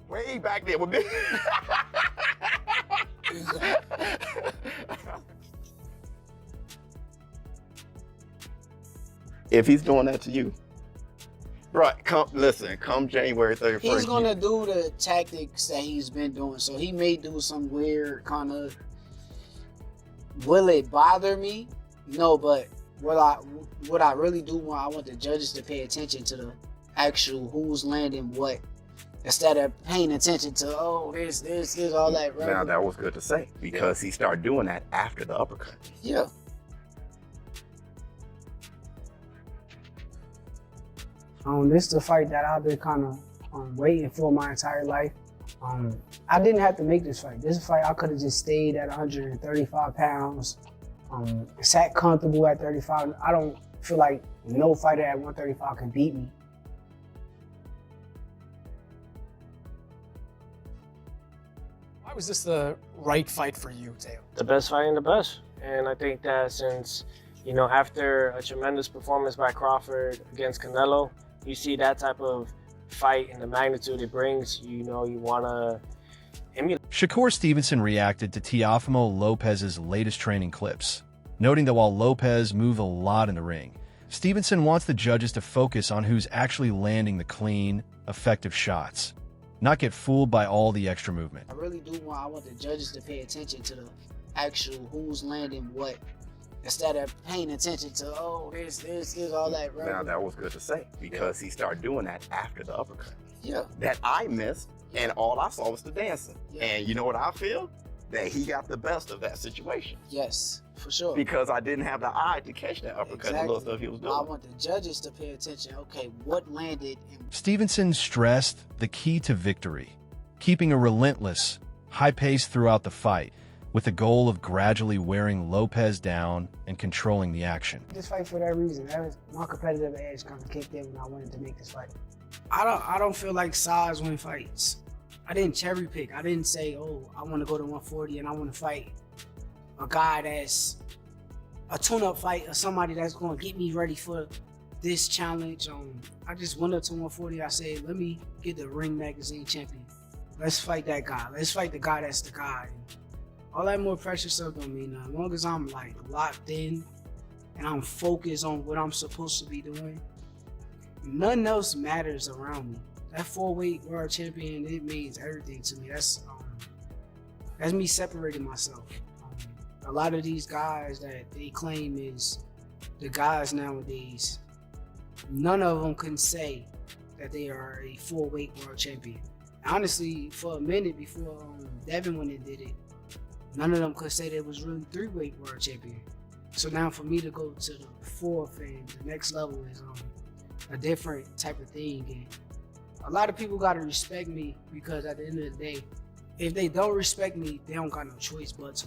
Way back there with me. If he's doing that to you, right? Come January 31st. He's gonna do the tactics that he's been doing. So he may do some weird kind of. Will it bother me? No, but what I really do want, I want the judges to pay attention to the actual who's landing what, instead of paying attention to this, all that. Right? Now that was good to say because he started doing that after the uppercut. Yeah. This is the fight that I've been kind of waiting for my entire life. I didn't have to make this fight. This fight, I could have just stayed at 135 pounds, sat comfortable at 35. I don't feel like no fighter at 135 can beat me. Why was this the right fight for you, Teo? The best fighting the best. And I think that since, after a tremendous performance by Crawford against Canelo, you see that type of fight and the magnitude it brings, you want to emulate. Shakur Stevenson reacted to Teofimo Lopez's latest training clips, noting that while Lopez moved a lot in the ring, Stevenson wants the judges to focus on who's actually landing the clean, effective shots, not get fooled by all the extra movement. I really do want the judges to pay attention to the actual who's landing what, instead of paying attention to this, all that. Right? Now that was good to say because he started doing that after the uppercut. Yeah. That I missed, and all I saw was the dancing. Yeah. And you know what I feel? That he got the best of that situation. Yes, for sure. Because I didn't have the eye to catch that uppercut and little stuff he was doing. I want the judges to pay attention. Okay, what landed? Stevenson stressed the key to victory, keeping a relentless, high pace throughout the fight, with the goal of gradually wearing Lopez down and controlling the action. This fight for that reason. That was my competitive edge kind of kicked in when I wanted to make this fight. I don't feel like size win fights. I didn't cherry pick. I didn't say, I want to go to 140 and I want to fight a guy that's a tune-up fight or somebody that's going to get me ready for this challenge. I just went up to 140. I said, let me get the Ring Magazine champion. Let's fight that guy. Let's fight the guy that's the guy. All that more pressure stuff don't mean nothing. As long as I'm locked in and I'm focused on what I'm supposed to be doing, nothing else matters around me. That 4-weight world champion, it means everything to me. That's me separating myself. A lot of these guys that they claim is the guys nowadays, none of them can say that they are a 4-weight world champion. Honestly, for a minute before Devin went and did it, none of them could say they was really 3-weight world champion. So now for me to go to the 4th and the next level is a different type of thing. And a lot of people gotta respect me because at the end of the day, if they don't respect me, they don't got no choice but to.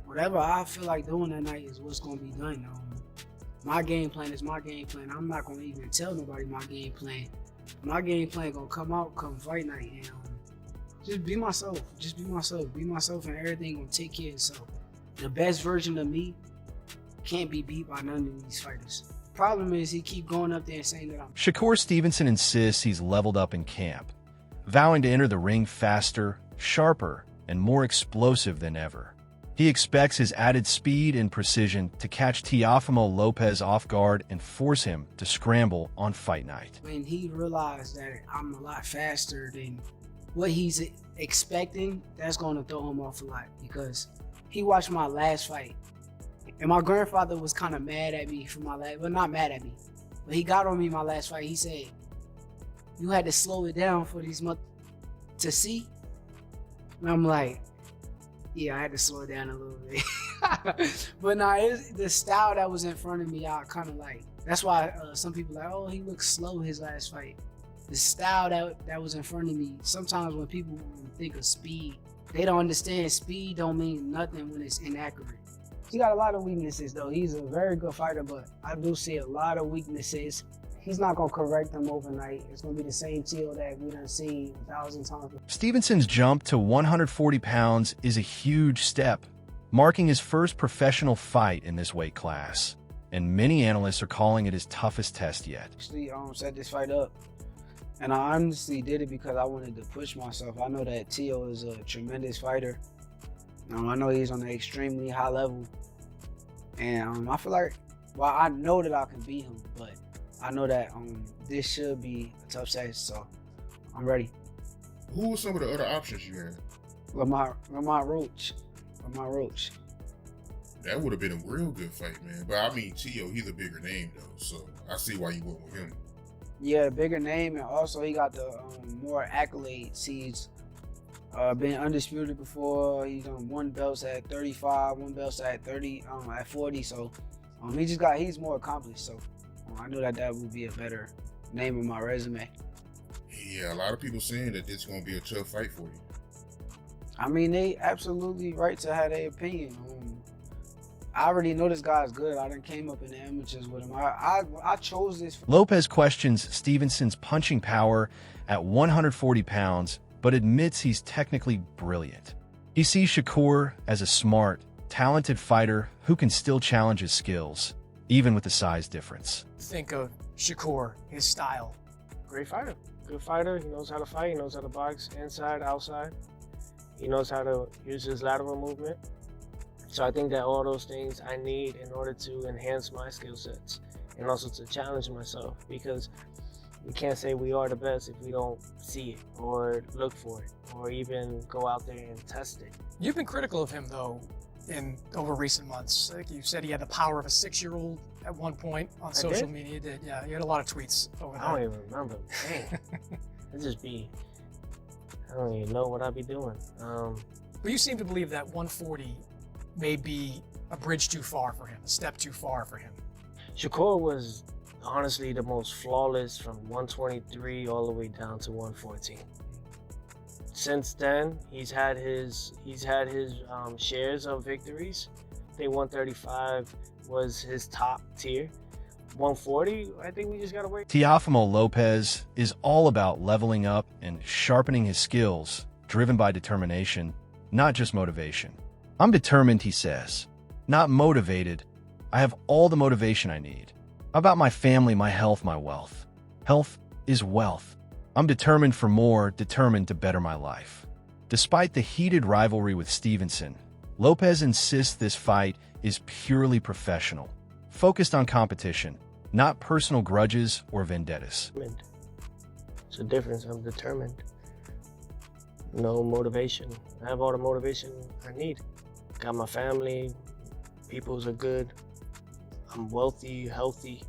Whatever I feel like doing that night is what's gonna be done. My game plan is my game plan. I'm not gonna even tell nobody my game plan. My game plan gonna come out come fight night and just be myself. Just be myself. Be myself and everything gonna take care of itself. The best version of me can't be beat by none of these fighters. Problem is he keep going up there and saying that I'm... Shakur Stevenson insists he's leveled up in camp, vowing to enter the ring faster, sharper, and more explosive than ever. He expects his added speed and precision to catch Teofimo Lopez off guard and force him to scramble on fight night. When he realized that I'm a lot faster than what he's expecting, that's going to throw him off a lot because he watched my last fight. And my grandfather was kind of mad at me for my last, well, not mad at me, but he got on me my last fight. He said, you had to slow it down for these to see. And I'm like, yeah, I had to slow it down a little bit. But nah, the style that was in front of me, I kind of like, that's why some people are like, he looked slow his last fight. The style that was in front of me, sometimes when people think of speed, they don't understand speed don't mean nothing when it's inaccurate. He got a lot of weaknesses though. He's a very good fighter, but I do see a lot of weaknesses. He's not gonna correct them overnight. It's gonna be the same Teo that we done seen 1,000 times. Stevenson's jump to 140 pounds is a huge step, marking his first professional fight in this weight class. And many analysts are calling it his toughest test yet. Actually, set this fight up And I honestly did it because I wanted to push myself. I know that Teo is a tremendous fighter. I know he's on an extremely high level. And I feel like, well, I know that I can beat him, but I know that this should be a tough test, so I'm ready. Who were some of the other options you had? Lamar Roach. That would have been a real good fight, man. But I mean, Teo, he's a bigger name, though, so I see why you went with him. Yeah, bigger name, and also he got the more accolades. He's been undisputed before. He's won belts at 35, won belts at 30, at 40. So he's more accomplished. So I knew that would be a better name on my resume. Yeah, a lot of people saying that this is going to be a tough fight for you. I mean, they absolutely right to have their opinion. I already know this guy's good. I done came up in the amateurs with him. I chose this. Lopez questions Stevenson's punching power at 140 pounds, but admits he's technically brilliant. He sees Shakur as a smart, talented fighter who can still challenge his skills, even with the size difference. Think of Shakur, his style. Great fighter. Good fighter. He knows how to fight. He knows how to box inside, outside. He knows how to use his lateral movement. So I think that all those things I need in order to enhance my skill sets and also to challenge myself, because we can't say we are the best if we don't see it or look for it or even go out there and test it. You've been critical of him, though, over recent months. Like you said, he had the power of a 6-year-old at one point on social media. You did, yeah. You had a lot of tweets over there. I don't even remember. Dang. I don't even know what I'd be doing. But you seem to believe that 140 may be a bridge too far for him, a step too far for him. Shakur was honestly the most flawless from 123 all the way down to 114. Since then, he's had his shares of victories. I think 135 was his top tier. 140, I think we just gotta wait. Teofimo Lopez is all about leveling up and sharpening his skills, driven by determination, not just motivation. I'm determined, he says. Not motivated. I have all the motivation I need. About my family, my health, my wealth. Health is wealth. I'm determined for more, determined to better my life. Despite the heated rivalry with Stevenson, Lopez insists this fight is purely professional, focused on competition, not personal grudges or vendettas. It's a difference. I'm determined. No motivation. I have all the motivation I need. Got my family, peoples are good. I'm wealthy, healthy.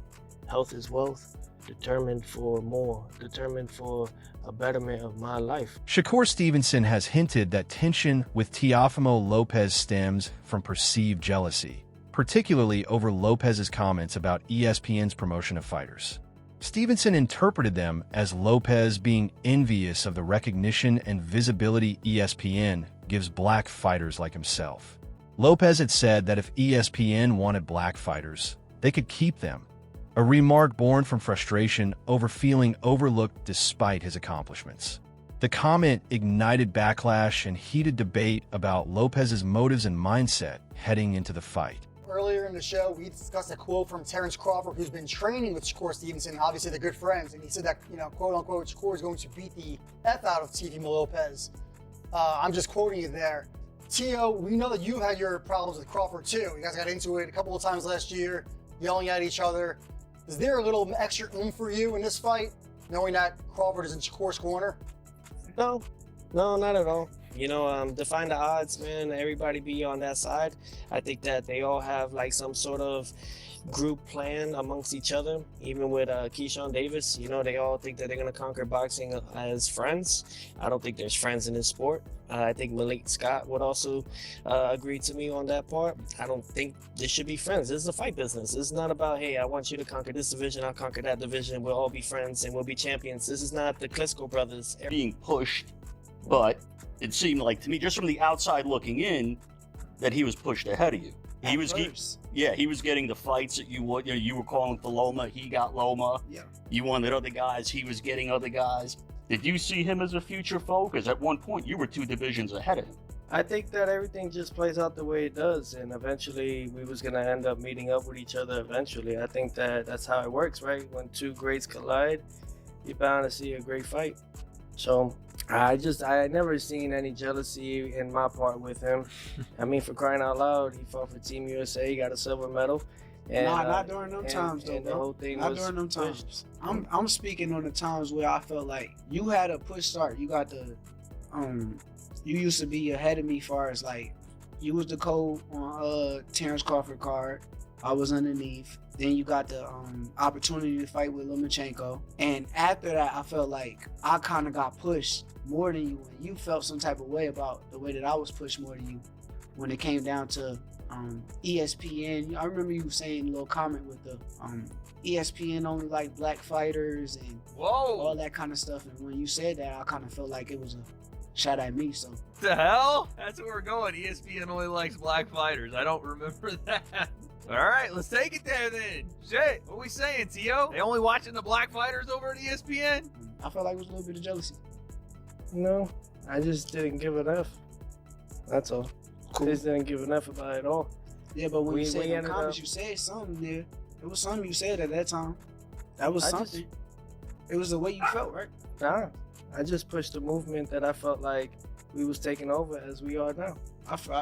Health is wealth. Determined for more. Determined for a betterment of my life. Shakur Stevenson has hinted that tension with Teofimo Lopez stems from perceived jealousy, particularly over Lopez's comments about ESPN's promotion of fighters. Stevenson interpreted them as Lopez being envious of the recognition and visibility ESPN gives black fighters like himself. Lopez had said that if ESPN wanted black fighters, they could keep them, a remark born from frustration over feeling overlooked despite his accomplishments. The comment ignited backlash and heated debate about Lopez's motives and mindset heading into the fight. Earlier in the show, we discussed a quote from Terrence Crawford, who's been training with Shakur Stevenson. Obviously, they're good friends, and he said that, quote unquote, Shakur is going to beat the F out of Teofimo Lopez. I'm just quoting you there. Teo, we know that you had your problems with Crawford too. You guys got into it a couple of times last year, yelling at each other. Is there a little extra oomph for you in this fight, knowing that Crawford is in Shakur's corner? No, not at all. Define the odds, man. Everybody be on that side. I think that they all have like some sort of group plan amongst each other. Even with Keyshawn Davis, they all think that they're gonna conquer boxing as friends. I don't think there's friends in this sport. I think Malik Scott would also agree to me on that part. I don't think this should be friends. This is a fight business. It's not about, hey, I want you to conquer this division, I'll conquer that division, we'll all be friends and we'll be champions. This is not the Klitschko brothers. Being pushed, but it seemed like to me, just from the outside looking in, that he was pushed ahead of you. He was getting the fights that you were calling for Loma. He got Loma. Yeah. You wanted other guys. He was getting other guys. Did you see him as a future foe? Because at one point you were 2 divisions ahead of him. I think that everything just plays out the way it does, and eventually we was gonna end up meeting up with each other eventually. I think that that's how it works, right? When 2 greats collide, you're bound to see a great fight. So I never seen any jealousy in my part with him. I mean, for crying out loud, he fought for Team USA, he got a silver medal. And, not during them times though, and the bro. whole thing Not was during them pushed. times. I'm speaking on the times where I felt like you had a push start. You got the you used to be ahead of me far as like you was the code on Terrence Crawford card. I was underneath. Then you got the opportunity to fight with Lomachenko. And after that, I felt like I kind of got pushed more than you. And you felt some type of way about the way that I was pushed more than you when it came down to ESPN. I remember you saying a little comment with the ESPN only like black fighters and all that kind of stuff. And when you said that, I kind of felt like it was a shot at me. So the hell? That's where we're going. ESPN only likes black fighters. I don't remember that. All right, let's take it there then. Shit, what we saying, Tio? They only watching the black fighters over at ESPN? I felt like it was a little bit of jealousy. No, I just didn't give enough. That's all. Cool. I just didn't give enough about it all. Yeah, but when you said in the ended comments, up- you said something there. It was something you said at that time. That was something. It was the way you felt, right? Nah, I just pushed the movement that I felt like we was taking over as we are now.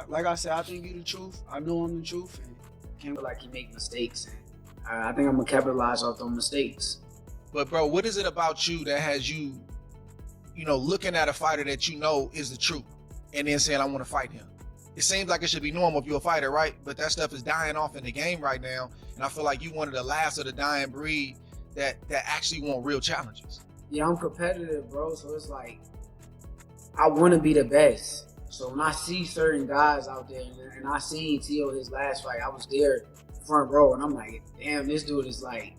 Like I said, I think you the truth. I know I'm the truth. And can't feel like you make mistakes. And I think I'm going to capitalize off those mistakes. But bro, what is it about you that has you, looking at a fighter that you know is the truth and then saying, I want to fight him? It seems like it should be normal if you're a fighter, right? But that stuff is dying off in the game right now. And I feel like you one of the last of the dying breed that actually want real challenges. Yeah, I'm competitive, bro. So it's like, I want to be the best. So when I see certain guys out there, and I seen Tio his last fight, I was there front row, and I'm like, damn, this dude is like,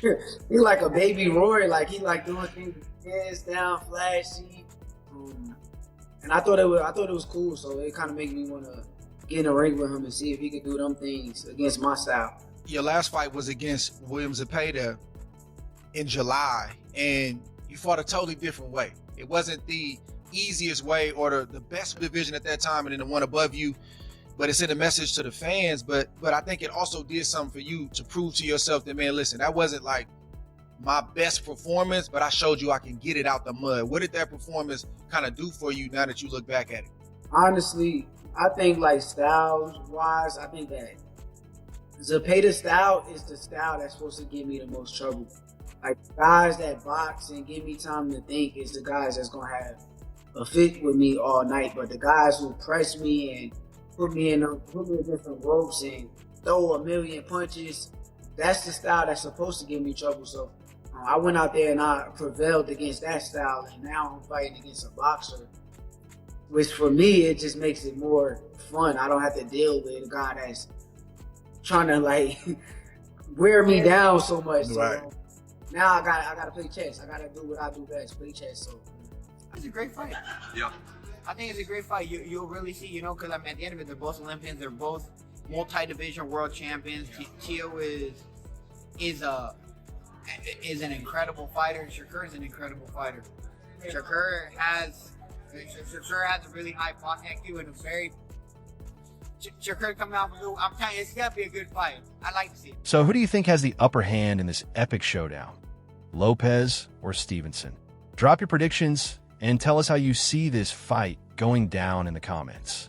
he's like a baby Roy. Like he like doing things with his hands down, flashy. And I thought it was cool. So it kind of made me want to get in a ring with him and see if he could do them things against my style. Your last fight was against William Zepeda in July, and you fought a totally different way. It wasn't the easiest way or the best division at that time and then the one above you, but it sent a message to the fans. But I think it also did something for you to prove to yourself that, man, listen, that wasn't like my best performance, but I showed you I can get it out the mud. What did that performance kind of do for you now that you look back at it? Honestly, I think like styles-wise, I think that Zepeda's style is the style that's supposed to give me the most trouble. Like guys that box and give me time to think is the guys that's gonna have a fit with me all night. But the guys who press me and put me in different ropes and throw a million punches, that's the style that's supposed to give me trouble. So I went out there and I prevailed against that style, and now I'm fighting against a boxer, which for me it just makes it more fun. I don't have to deal with a guy that's trying to like wear me down so much. Right. So now I gotta play chess. I gotta do what I do best, play chess. So it's a great fight. Yeah. I think it's a great fight. You'll really see, because at the end of it, they're both Olympians. They're both multi-division world champions. Tio is an incredible fighter. Shakur is an incredible fighter. Shakur has a really high box IQ and a very Shakur coming out. I'm telling you, it's gonna be a good fight. I like to see it. So who do you think has the upper hand in this epic showdown? Lopez or Stevenson? Drop your predictions and tell us how you see this fight going down in the comments.